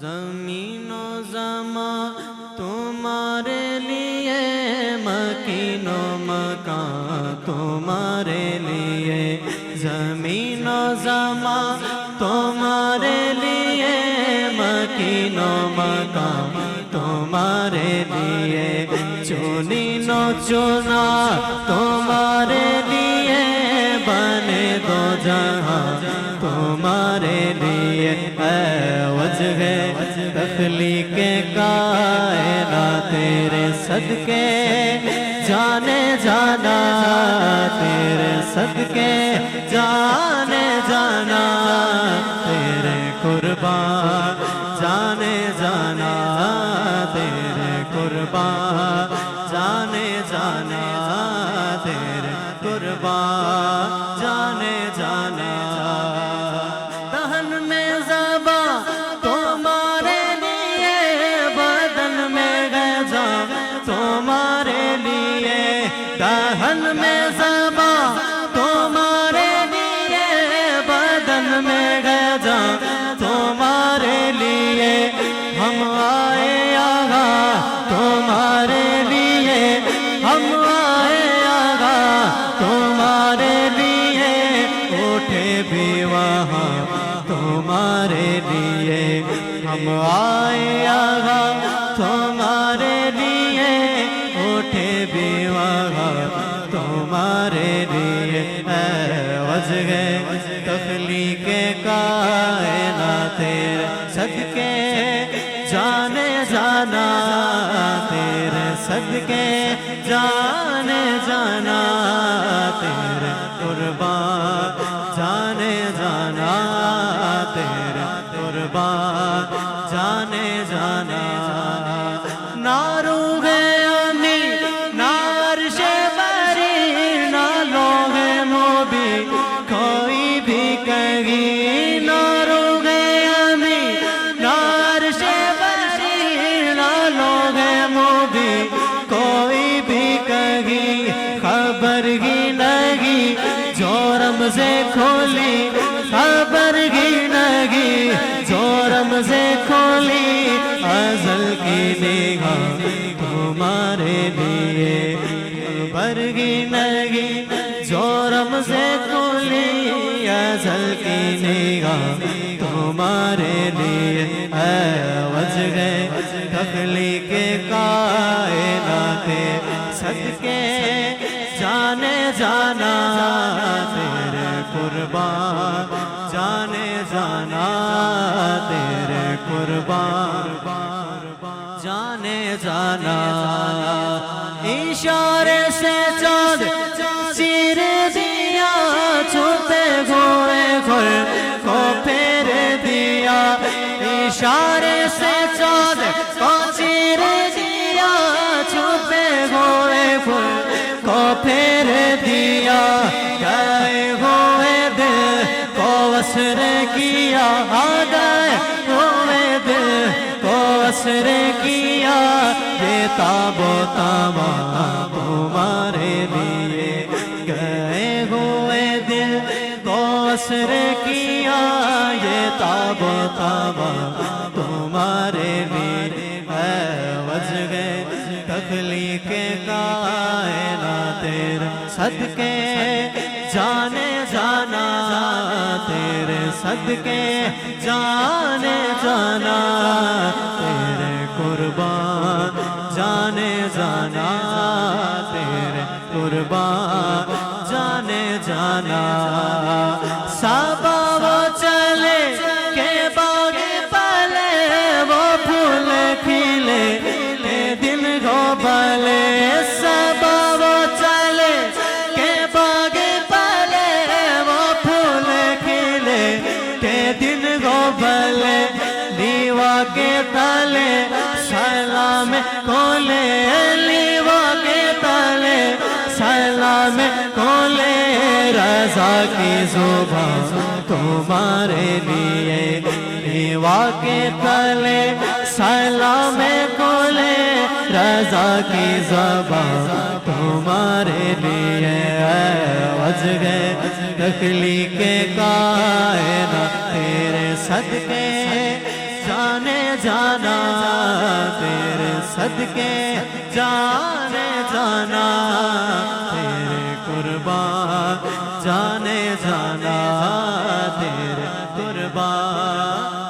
زمین و زمان تمہارے لیے، مکین و مکان تمہارے لیے، زمین و زمان تمہارے لیے، مکین و مکان تمہارے لیے، چنی نو چنا تمہارے لیے، بنے دو جہاں تمہارے لیے، اے وجہ تخلیق کائنات تیرے صدقے جانے جانا، تیرے صدقے جانے جانا، تیرے قربان جانے جانا، تیرے قربان جانے جانا، تیرے قربان جانے جانا، دہن میں زباں تمہارے لیے، بدن میں غذا تمہارے لیے، دہن میں زباں تمہارے لیے، بدن میں غذا تمہارے لیے، ہم آئے آغا تمہارے لیے، ہم آئے آغا تمہارے لیے، اٹھے بھی وہاں تمہارے لیے، ہم آئے آغا تمہارے لیے، اٹھے بھی وہاں تمہارے لیے، اے وجہ تخلیق کائنات تیرے صدقے جانے جانا، تیرے صدقے جانے جانا، تیرے قربان جانے جانا، تیرے قربان جانے جانا، نہ روح امی نہ عرش بری، نہ لوح مبین کوئی بھی کہیں، نہ روح امی نہ عرش بری، نہ لوح مبین کوئی بھی کہیں، خبر ہی نہیں جو رمزے کھولی، خبر ہی نہیں جو رمزے کھولی، ازل کی نگاہ تمہارے لیے، خبر ہی نہیں جو رمزے کھولی، ازل کی نگاہ تمہارے لیے، اے وجہ تخلیق کائنات صدقے جانے جانا، تیرے قربان جانے جانا، تیرے قربان جانے جانا، اشارے سے چاند چیر دیا، چھوٹے ہوئے گھر کو پھیر دیا، اشارے سے چاند کو چیر دیا، چھوٹے ہوئے گھر کو پھیر دیا، گئے ہوئے دل کو وصر کیا، گئے ہوئے دل کو وصر کیا، یہ تاب و تمام تمہارے لیے، گئے ہوئے دل کو وصر کیا، یہ تاب و تمام تمہارے لیے، اے وجہ تخلیق کائنات تیرے صدقے جانے جانا، تیرے صدقے جانے جانا، تیرے قربان جانے جانا، تیرے قربان جانے جانا، صبا وہ چلے کہ باغ پلے، وہ پھول کھلے دن کو بلے، صبا وہ چلے کہ باغ پلے، وہ پھول کھلے کہ دن کو بلے، لیوا کے تلے سلام کھولے، لیوا کے تلے سلام کھولے، رضا کی زبان تمہارے لیے، لیوا کے تلے سلام کھولے، رضا کی زبان تمہارے لیے، اے وجہ تخلیق کائنات تیرے صدقے جانے جانا تیرے صدقے جانے جانا تیرے قربان جانے جانا تیرے قربان